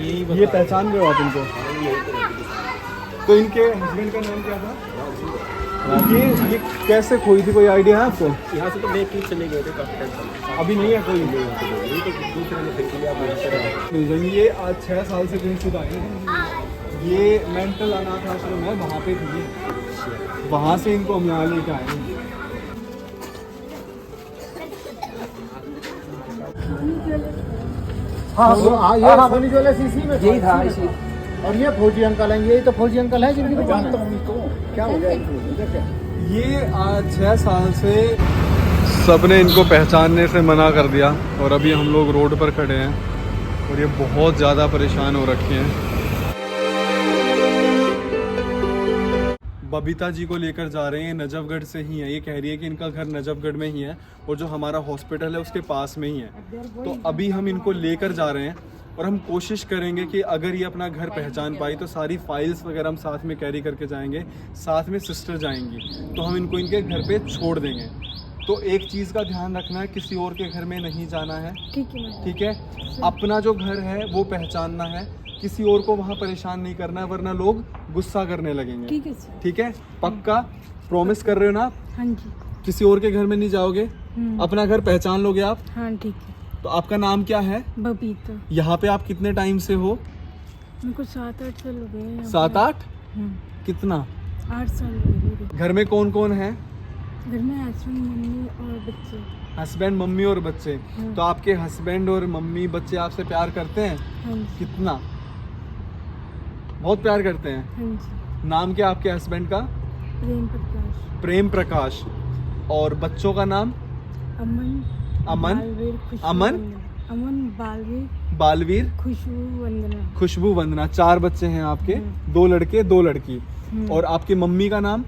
ये पहचान रहे हो आप इनको? तो इनके हस्बैंड का नाम क्या था? ये कैसे खोई थी, कोई आइडिया है आपको? यहाँ से तो लेके चले गए थे काफी टाइम पहले। अभी नहीं है कोई? ये तो दूसरे ने फिर लिया। ये आज 6 साल से कहीं शुदा है। ये मेंटल अनाथ आश्रम है, वहाँ पे थी, वहाँ से इनको हम यहाँ लेके आए हैं। हाँ सोनी ज्वेलर्स इसी में यही था इसी। और ये फौजी अंकल हैं, ये तो फौजी अंकल है जिनकी जानता हूँ इसको। क्या हो गया? ये आज 6 साल से सबने इनको पहचानने से मना कर दिया और अभी हम लोग रोड पर खड़े हैं और ये बहुत ज़्यादा परेशान हो रखे हैं। बबीता जी को लेकर जा रहे हैं, नजफगढ़ से ही है। ये कह रही है कि इनका घर नजफगढ़ में ही है और जो हमारा हॉस्पिटल है उसके पास में ही है। तो अभी हम इनको लेकर जा रहे हैं और हम कोशिश करेंगे कि अगर ये अपना घर पहचान पाई तो सारी फाइल्स वगैरह हम साथ में कैरी करके जाएंगे, साथ में सिस्टर जाएंगी, तो हम इनको इनके घर पे छोड़ देंगे। तो एक चीज़ का ध्यान रखना है, किसी और के घर में नहीं जाना है, ठीक है? अपना जो घर है वो पहचानना है, किसी और को वहाँ परेशान नहीं करना है वरना लोग गुस्सा करने लगेंगे। ठीक है? पक्का प्रॉमिस कर रहे हो ना आप? हाँ जी। किसी और के घर में नहीं जाओगे, अपना घर पहचान लोगे आप? हाँ ठीक है। तो आपका नाम क्या है? बबीता। यहाँ पे आप कितने टाइम से हो? मेरे 7-8 साल हो गए। 7-8? कितना? 8 साल हो गए। घर में कौन कौन है? घर में हस्बैंड, मम्मी और बच्चे। हस्बैंड, मम्मी और बच्चे। तो आपके हस्बैंड और मम्मी बच्चे आपसे प्यार करते हैं? हाँ जी। कितना? बहुत प्यार करते हैं। हाँ जी। नाम क्या आपके हस्बैंड का? प्रेम प्रकाश। प्रेम प्रकाश। और बच्चों का नाम? अमन, अमन, बालवीर, खुशबू अमन, वंदना। अमन, बालवीर, बालवीर, खुशबू वंदना। खुशबू वंदना। 4 बच्चे हैं आपके, 2 लड़के 2 लड़की। और आपकी मम्मी का नाम?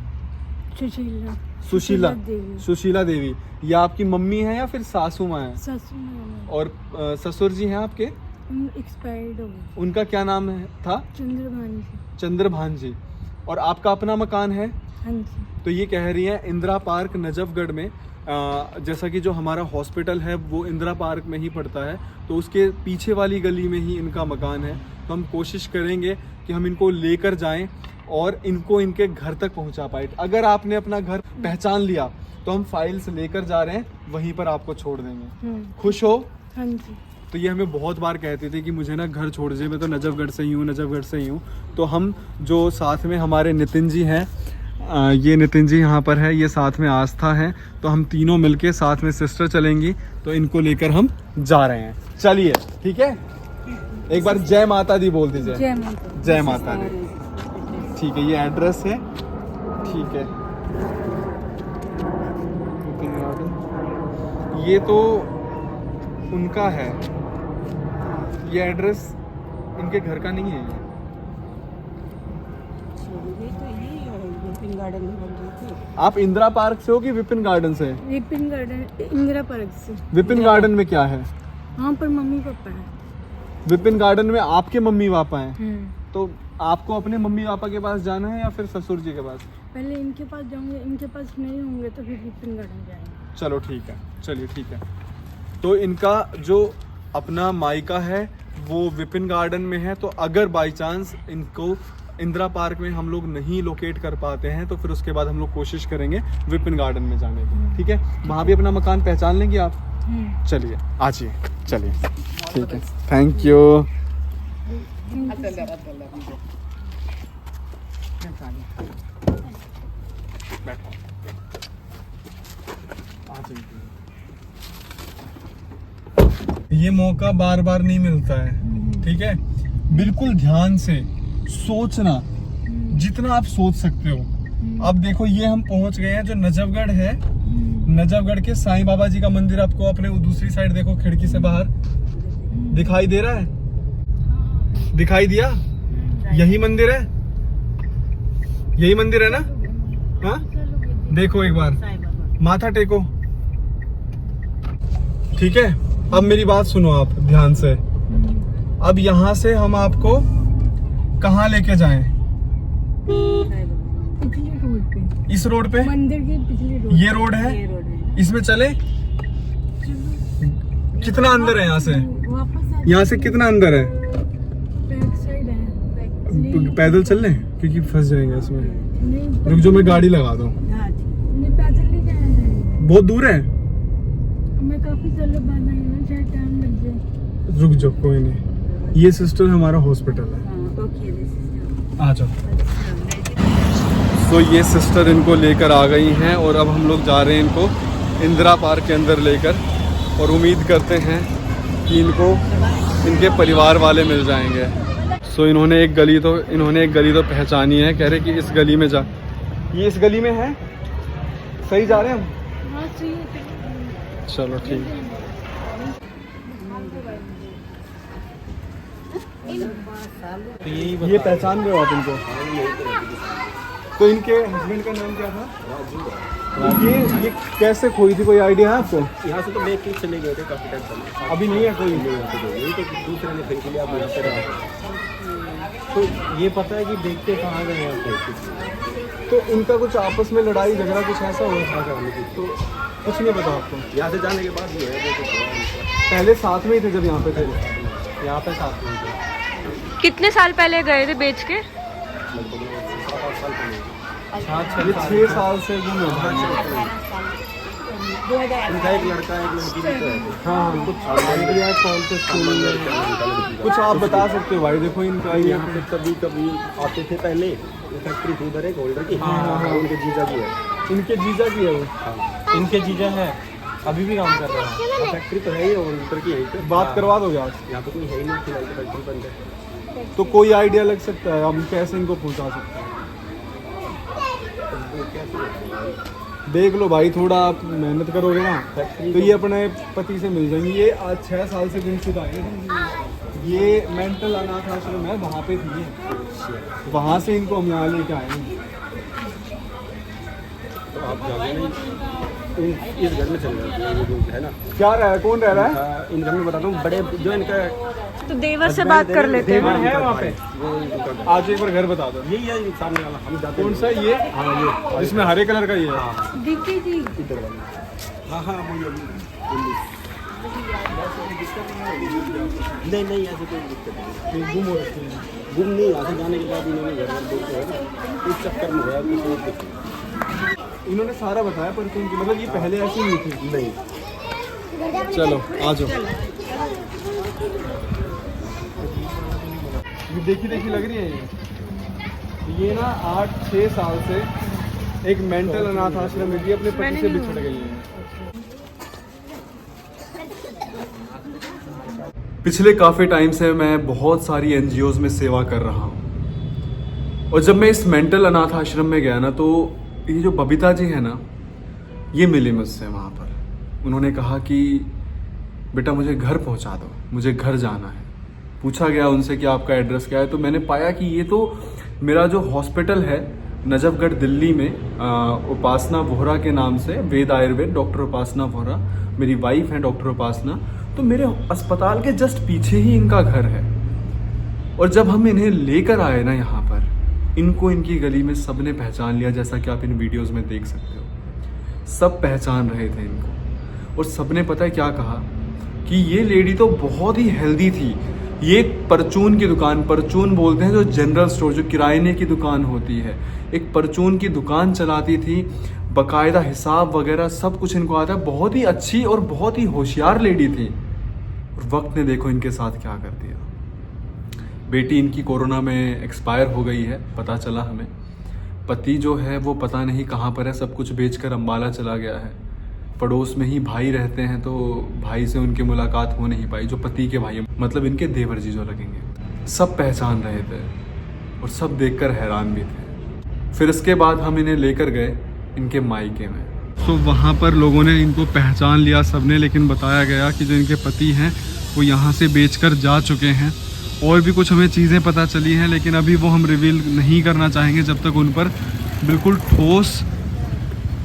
सुशीला। सुशीला देवी। सुशीला देवी। ये आपकी मम्मी है या फिर सासू माँ है? सासू माँ। और ससुर जी हैं आपके? एक्सपायर्ड हो गए। उनका क्या नाम है था? चंद्रभान जी। चंद्रभान जी। और आपका अपना मकान है? हाँ जी। तो ये कह रही है इंदिरा पार्क नजफगढ़ में, जैसा कि जो हमारा हॉस्पिटल है वो इंदिरा पार्क में ही पड़ता है, तो उसके पीछे वाली गली में ही इनका मकान है। तो हम कोशिश करेंगे कि हम इनको लेकर जाएं और इनको इनके घर तक पहुंचा पाए। अगर आपने अपना घर पहचान लिया तो हम फाइल्स लेकर जा रहे हैं, वहीं पर आपको छोड़ देंगे। खुश हो? हाँ जी। तो ये हमें बहुत बार कहते थे कि मुझे ना घर छोड़ दीजिए, मैं तो नजफगढ़ से ही हूँ, नजफगढ़ से ही हूँ। तो हम जो साथ में हमारे नितिन जी हैं, ये नितिन जी यहाँ पर है, ये साथ में आस्था है, तो हम तीनों मिलके साथ में सिस्टर चलेंगी, तो इनको लेकर हम जा रहे हैं। चलिए, ठीक है? एक बार जय माता दी बोल दीजिए। जय माता। जय माता दी। ठीक है, ये एड्रेस है, ठीक है? ये तो उनका है, ये एड्रेस इनके घर का नहीं है। आप इंदिरा पार्क से हो कि विपिन गार्डन से? विपिन गार्डन, इंदिरा पार्क से। विपिन गार्डन में क्या है? वहाँ पर मम्मी पापा है। विपिन गार्डन में आपके मम्मी पापा हैं? तो आपको अपने मम्मी पापा के पास जाना है या फिर ससुर जी के पास? पहले इनके पास जाऊंगे, इनके पास नहीं होंगे तो फिर विपिन गार्डन जाएंगे। चलो ठीक है, चलिए ठीक है। तो इनका जो अपना मायका है वो विपिन गार्डन में है, तो अगर बाई चांस इनको इंदिरा पार्क में हम लोग नहीं लोकेट कर पाते हैं तो फिर उसके बाद हम लोग कोशिश करेंगे विपिन गार्डन में जाने की, ठीक है? वहाँ भी अपना मकान पहचान लेंगे आप? चलिए आ जाइए, चलिए ठीक है, थैंक यू। ये मौका बार बार नहीं मिलता है, ठीक है? बिल्कुल ध्यान से सोचना, जितना आप सोच सकते हो। अब देखो ये हम पहुंच गए हैं जो नजफगढ़ है, नजफगढ़ के साईं बाबा जी का मंदिर आपको अपने दूसरी साइड देखो, खिड़की से बाहर दिखाई दे रहा है? दिखाई दिया? यही मंदिर है, यही मंदिर है ना? हाँ देखो एक बार, माथा टेको, ठीक है? अब मेरी बात सुनो आप ध्यान से। अब यहाँ से हम आपको कहाँ लेके जाएं? पिछले रोड पे। इस रोड पे? मंदिर के पिछले रोड। ये रोड है, इसमें चले? कितना अंदर है यहाँ से? वापस यहाँ से कितना अंदर है? पैदल चल लें क्योंकि फंस जाएंगे इसमें। नहीं रुक जो मैं गाड़ी लगा दूँ। नहीं पैदल नहीं जाएंगे। बहुत दूर है। मैं काफी चलो बांधा है, शायद टाइम लग जाए। रुक जाओ कोई नहीं। ये सिस्टर हमारा हॉस्पिटल है। आ जाओ। तो ये सिस्टर इनको लेकर आ गई हैं और अब हम लोग जा रहे हैं इनको इंदिरा पार्क के अंदर लेकर, और उम्मीद करते हैं कि इनको इनके परिवार वाले मिल जाएंगे। सो इन्होंने एक गली तो पहचानी है। कह रहे कि इस गली में जा, ये इस गली में है। सही जा रहे हैं हम? हाँ सही है। चलो ठीक है। ये पहचान रहे हो आप इनको? तो इनके हस्बैंड का नाम क्या था? ये कैसे खोई थी, कोई आइडिया है आपको? यहाँ से तो लेके चले गए थे काफी टाइम पहले। अभी नहीं है कोई? यही तो दूसरे ने खरीद लिया, आप यहाँ पे रहो। तो ये पता है कि देख के कहाँ गए यहाँ पे? तो इनका कुछ आपस में लड़ाई झगड़ा कुछ ऐसा हुआ था क्या? तो कुछ नहीं पता आपको? यहाँ से जाने के बाद ही है वो तो। पहले साथ में ही थे जब यहाँ पे थे? यहाँ पे साथ में थे। कितने साल पहले गए थे बेच के? लगभग 7-8 साल पहले। ये 6 साल से गुम है। उनका एक लड़का एक लड़की भी तो है। हाँ कुछ आइडिया कौन से स्कूल में? कुछ आप बता सकते हो भाई? देखो इनका ये यहाँ पे कभी आते थे पहले। ये फैक्ट्री थी उधर एक होल्डर की। हाँ, उनके जीजा की है। इनके जीजा की है वो? इनके जीजा है, अभी भी काम कर रहे हैं। फैक्ट्री तो है ही होल्डर की, यहीं पे बात करवा दोगे आज? यहाँ पे कोई है ही नहीं, फिलहाल तो फैक्ट्री बंद है। तो कोई आइडिया लग सकता है हम कैसे इनको पहुंचा सकते हैं? देख लो भाई, थोड़ा आप मेहनत करोगे ना तो ये अपने पति से मिल जाएंगे। ये आज 6 साल से गुमशुद आए हैं। ये मेंटल अनाथ आश्रम है, वहाँ पे थी, वहाँ से इनको हम यहाँ लेके आए हैं। तो आप जाओगे नहीं, इस घर में चले जाते जो है ना। क्या रहा है, कौन रह रहा है? इन घर में बताता हूँ, बड़े जो इनका तो देवर से बात कर लेते हैं। देवर है वहाँ पे? वो इनका आज एक बार घर बता दो। यही है सामने वाला, हम जाते कौन सा ये? हाँ ये जिसमें हरे कलर का ये है? हाँ दीदी जी इधर वाला। हाँ वो नहीं ऐसे कोई दिक्कत नहीं। गुम हो रखी है। गुम नहीं, यहाँ से जाने के बाद इन्होंने घर में बोलते हैं ना, इस चक्कर में होया कुछ और दिक्कत नहीं। इन्होंने सारा बताया पर क्योंकि मतलब ये पहले ऐसी नहीं थी। नहीं चलो आ जाओ। ये देखी लग रही है ये ना 8-6 साल से एक मेंटल अनाथ आश्रम में थी, अपने पति से बिछड़ गई है। पिछले काफ़ी टाइम से मैं बहुत सारी एनजीओज में सेवा कर रहा हूँ, और जब मैं इस मेंटल अनाथ आश्रम में गया ना तो ये जो बबीता जी है ना, ये मिली मुझसे वहाँ पर। उन्होंने कहा कि बेटा मुझे घर पहुँचा दो, मुझे घर जाना है। पूछा गया उनसे कि आपका एड्रेस क्या है, तो मैंने पाया कि ये तो मेरा जो हॉस्पिटल है नजफगढ़ दिल्ली में, उपासना वोहरा के नाम से, वेद आयुर्वेद, डॉक्टर उपासना वोहरा, मेरी वाइफ है डॉक्टर उपासना, तो मेरे अस्पताल के जस्ट पीछे ही इनका घर है। और जब हम इन्हें लेकर आए ना यहाँ पर, इनको इनकी गली में सबने पहचान लिया, जैसा कि आप इन वीडियोस में देख सकते हो। सब पहचान रहे थे इनको, और सबने पता है क्या कहा कि ये लेडी तो बहुत ही हेल्दी थी। ये परचून की दुकान, परचून बोलते हैं जो जनरल स्टोर, जो किराने की दुकान होती है, एक परचून की दुकान चलाती थी, बकायदा हिसाब वगैरह सब कुछ इनको आता है। बहुत ही अच्छी और बहुत ही होशियार लेडी थी। और वक्त ने देखो इनके साथ क्या कर दिया। बेटी इनकी कोरोना में एक्सपायर हो गई है, पता चला हमें। पति जो है वो पता नहीं कहाँ पर है, सब कुछ बेचकर अम्बाला चला गया है। पड़ोस में ही भाई रहते हैं, तो भाई से उनकी मुलाकात हो नहीं पाई, जो पति के भाई मतलब इनके देवर जी जो लगेंगे। सब पहचान रहे थे और सब देखकर हैरान भी थे। फिर इसके बाद हम इन्हें लेकर गए इनके मायके में। तो वहाँ पर लोगों ने इनको पहचान लिया सबने, लेकिन बताया गया कि जो इनके पति हैं वो यहाँ से बेचकर जा चुके हैं। और भी कुछ हमें चीज़ें पता चली हैं, लेकिन अभी वो हम रिवील नहीं करना चाहेंगे जब तक उन पर बिल्कुल ठोस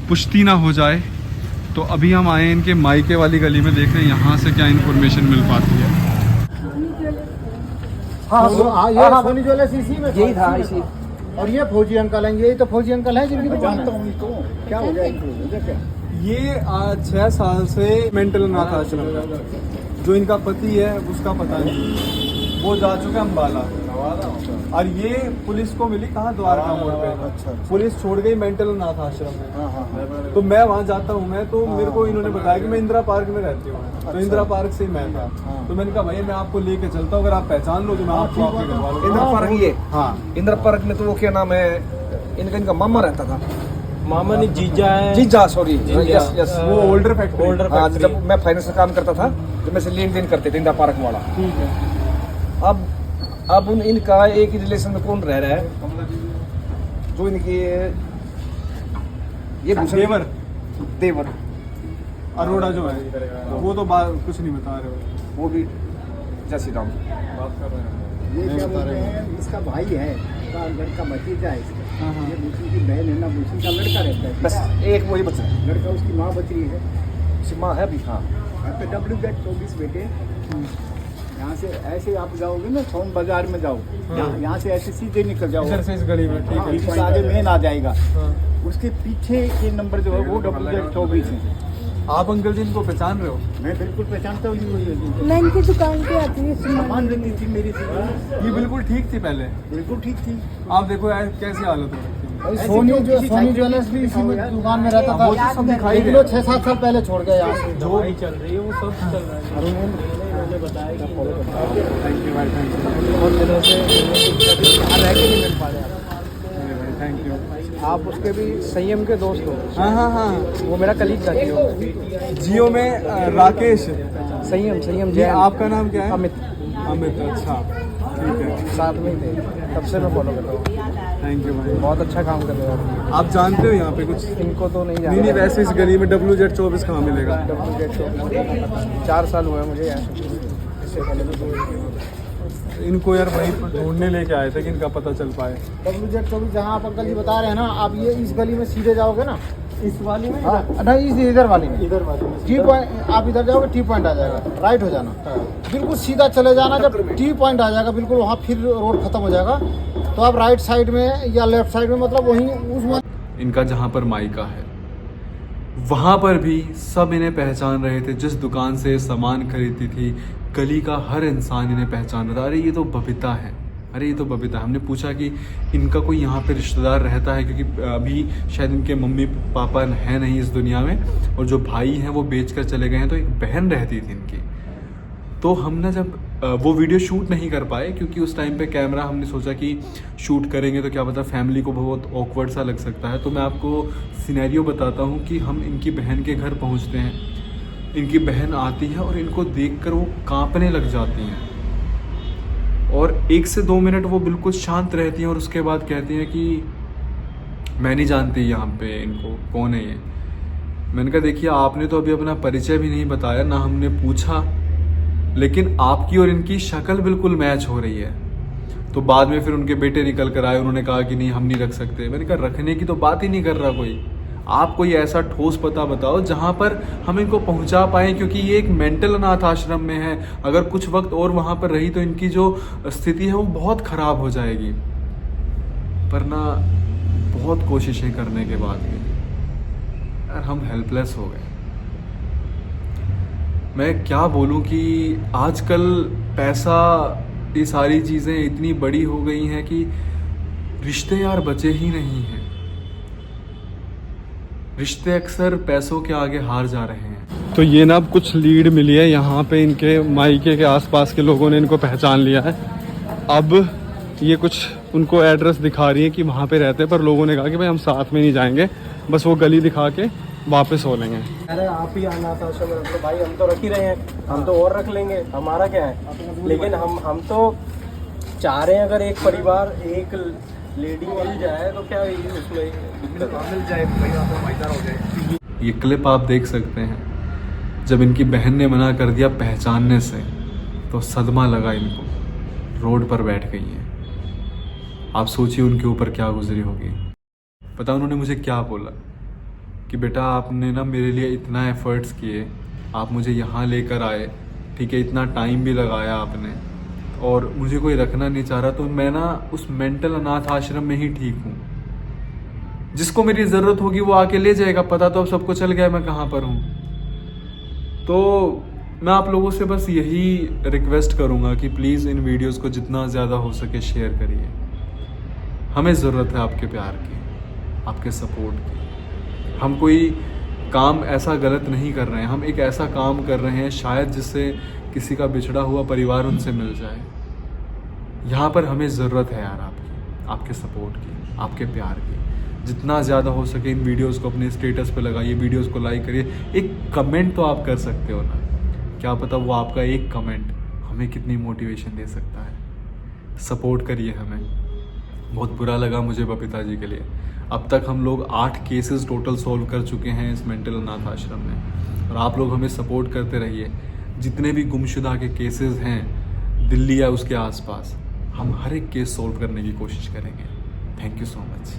पुष्टि ना हो जाए। तो अभी हम आए इनके मायके वाली गली में, देख रहे हैं यहाँ से क्या इन्फॉर्मेशन मिल पाती है। हाँ ये सोनी ज्वेलर्स इसी में यही था इसी। और ये फौजी अंकल हैं, यही तो फौजी अंकल हैं जिनकी जानता हूँ इसको। क्या हो गया इनको? ये 6 साल से मेंटल अनाथ आश्रम, जो इनका पति है उसका पता नहीं, वो जा चुका है अम्बाला। और ये पुलिस को मिली कहाँ, द्वारका मोड़ पे। अच्छा। पुलिस छोड़ गई मेंटल अनाथ आश्रम में। हाँ हाँ। तो मैं वहाँ जाता हूँ, मैं तो मेरे को इन्होंने बताया कि मैं इंदिरा पार्क में रहती हूँ, तो अच्छा। इंदिरा पार्क से ही मैं था। हाँ। तो मैंने कहा भाई मैं आपको लेके चलता हूँ, अगर आप पहचान लो तो मैं आपको ठीक आपके बात है। घर वालों इंदिरा पार्क ये, हाँ इंदिरा पार्क में तो वो क्या नाम है इनका मामा रहता था, मामा ने जीजा है, जीजा, सॉरी, जीजा। यस यस, वो ओल्डर फैक्ट्री। ओल्डर हाँ, फैक्ट्री। जब मैं फाइनेंस का काम करता था जब मैं से लेन देन करते थे इंदिरा पार्क वाला। ठीक है। अब इनका एक ही रिलेशन में कौन रह रहा है, जो इनके ये भूषण देवर देवर, अरोड़ा जो है वो तो कुछ नहीं बता रहे हो। वो भी जय श्री राम। ये क्या बोलते हैं, इसका भाई है, इसका लड़का भतीजा है इसका। हाँ, हाँ। ये भूषण की बहन है ना, भूषण का लड़का रहता है। बस एक वही बच्चा है, लड़का, उसकी माँ बच रही है। उसकी माँ है भी। हाँ, WZ24 बेटे, यहाँ से ऐसे आप जाओगे ना, सोन बाजार में जाओ, यहाँ से ऐसे सीधे निकल जाओ, इधर से इस गली में। ठीक है। पीछे से आगे मेन आ जाएगा, हाँ। उसके पीछे के नंबर जो है वो WZ24 है। आप अंकल जी इनको पहचान रहे हो? मैं बिल्कुल पहचानता हूँ ये। मैं इनकी दुकान पे आती हूँ सामान सामान देती थी मेरी से, ये बिल्कुल ठीक थी पहले, बिल्कुल ठीक थी। आप देखो यार कैसी हालत हो रखी है। ऐसे सोनी क्यों जो किसी सोनी साइकिल ज्वेलर्स भी इसी में दिखाओ यार। दुकान में रहता वो तो सब था, दिखाई एक दे लोग 6-7 साल पहले छोड़ गए यहाँ से। जो भी चल रही है वो सब चल रहा है। इन्होंने बताया कि थैंक यू भाई, थैंक यू। बहुत दिनों से रह के नहीं मिल पा रहे आप। Thank you. आप उसके भी संयम के दोस्त हो। हाँ हाँ हाँ, वो मेरा कलीग था जियो। जियो में राकेश। संयम ये जैन। आपका नाम क्या है? अमित। अमित, अच्छा ठीक है। साथ में ही थे, तब से मैं फॉलो कर रहा हूँ। थैंक यू भाई। बहुत अच्छा काम कर रहे हो आप जानते हो यहाँ पे कुछ? इनको तो नहीं नहीं नहीं, जानता। वैसे इस गली में WZ24 कहाँ मिलेगा? 4 साल हुए मुझे यहाँ से। इससे पहले तो इनको यार वहीं पर ढूंढने लेके आए थे कि इनका पता चल पाए। WZ24 जहाँ आप अंकल जी बता रहे हैं ना, आप ये इस गली में सीधे जाओगे ना, इस वाली में? हाँ, नहीं इधर वाली में, इधर वाली में टी पॉइंट, आप इधर जाओगे टी पॉइंट आ जाएगा, राइट हो जाना, बिल्कुल सीधा चले जाना। जब टी पॉइंट आ जाएगा बिल्कुल वहाँ, फिर रोड खत्म हो जाएगा, तो आप राइट साइड में या लेफ्ट साइड में, मतलब वहीं उस इनका जहाँ पर मायका है वहाँ पर भी सब इन्हें पहचान रहे थे। जिस दुकान से सामान खरीदती थी, गली का हर इंसान इन्हें पहचान रहा था। अरे ये तो बबीता है, अरे ये तो बबीता। हमने पूछा कि इनका कोई यहाँ पे रिश्तेदार रहता है, क्योंकि अभी शायद इनके मम्मी पापा हैं नहीं इस दुनिया में, और जो भाई हैं वो बेच कर चले गए हैं, तो एक बहन रहती थी इनकी। तो हमने जब वो वीडियो शूट नहीं कर पाए, क्योंकि उस टाइम पे कैमरा, हमने सोचा कि शूट करेंगे तो क्या पता फैमिली को बहुत ऑकवर्ड सा लग सकता है। तो मैं आपको सिनेरियो बताता हूँ कि हम इनकी बहन के घर पहुँचते हैं, इनकी बहन आती है और इनको देखकर वो कांपने लग जाती हैं, और 1 से 2 मिनट वो बिल्कुल शांत रहती हैं, और उसके बाद कहती हैं कि मैं नहीं जानती यहाँ पे इनको, कौन है ये। मैंने कहा देखिए आपने तो अभी अपना परिचय भी नहीं बताया, ना हमने पूछा, लेकिन आपकी और इनकी शक्ल बिल्कुल मैच हो रही है। तो बाद में फिर उनके बेटे निकल कर आए, उन्होंने कहा कि नहीं हम नहीं रख सकते। मैंने कहा रखने की तो बात ही नहीं कर रहा कोई, आप कोई ऐसा ठोस पता बताओ जहाँ पर हम इनको पहुँचा पाएँ, क्योंकि ये एक मेंटल अनाथ आश्रम में है। अगर कुछ वक्त और वहाँ पर रही तो इनकी जो स्थिति है वो बहुत ख़राब हो जाएगी। पर ना बहुत कोशिशें करने के बाद भी यार हम हेल्पलेस हो गए। मैं क्या बोलूं कि आजकल पैसा, ये सारी चीज़ें इतनी बड़ी हो गई हैं कि रिश्ते यार बचे ही नहीं हैं। रिश्ते अक्सर पैसों के आगे हार जा रहे हैं। तो ये ना अब कुछ लीड मिली है, यहाँ पे इनके मायके के आसपास के लोगों ने इनको पहचान लिया है। अब ये कुछ उनको एड्रेस दिखा रही है कि वहाँ पे रहते हैं, पर लोगों ने कहा कि भाई हम साथ में नहीं जाएंगे, बस वो गली दिखा के वापस हो लेंगे। अरे आप ही अनाथ आश्रम में, तो भाई हम तो रख ही रहे हैं, हम तो और रख लेंगे, हमारा क्या है। लेकिन हम तो चाह रहे हैं अगर एक परिवार, एक लेडी मिल जाए तो क्या उसमें मिल जाए, हो जाए। ये क्लिप आप देख सकते हैं, जब इनकी बहन ने मना कर दिया पहचानने से, तो सदमा लगा इनको, रोड पर बैठ गई हैं। आप सोचिए उनके ऊपर क्या गुजरी होगी। पता उन्होंने मुझे क्या बोला कि बेटा आपने ना मेरे लिए इतना एफर्ट्स किए, आप मुझे यहाँ लेकर आए, ठीक है, इतना टाइम भी लगाया आपने, और मुझे कोई रखना नहीं चाह रहा, तो मैं ना उस मेंटल अनाथ आश्रम में ही ठीक हूँ। जिसको मेरी ज़रूरत होगी वो आके ले जाएगा, पता तो अब सबको चल गया मैं कहाँ पर हूँ। तो मैं आप लोगों से बस यही रिक्वेस्ट करूँगा कि प्लीज़ इन वीडियोस को जितना ज़्यादा हो सके शेयर करिए। हमें ज़रूरत है आपके प्यार की, आपके सपोर्ट की। हम कोई काम ऐसा गलत नहीं कर रहे हैं, हम एक ऐसा काम कर रहे हैं शायद जिससे किसी का बिछड़ा हुआ परिवार उनसे मिल जाए। यहाँ पर हमें ज़रूरत है यार आपकी, आपके सपोर्ट की, आपके प्यार की। जितना ज़्यादा हो सके इन वीडियोस को अपने स्टेटस पे लगाइए, वीडियोस को लाइक करिए। एक कमेंट तो आप कर सकते हो ना, क्या पता वो आपका एक कमेंट हमें कितनी मोटिवेशन दे सकता है। सपोर्ट करिए हमें। बहुत बुरा लगा मुझे बबीता जी के लिए। अब तक हम लोग 8 केसेस टोटल सॉल्व कर चुके हैं इस मेंटल अनाथ आश्रम में, और आप लोग हमें सपोर्ट करते रहिए। जितने भी गुमशुदा के केसेस हैं दिल्ली या उसके आसपास, हम हर एक केस सॉल्व करने की कोशिश करेंगे। Thank you so much.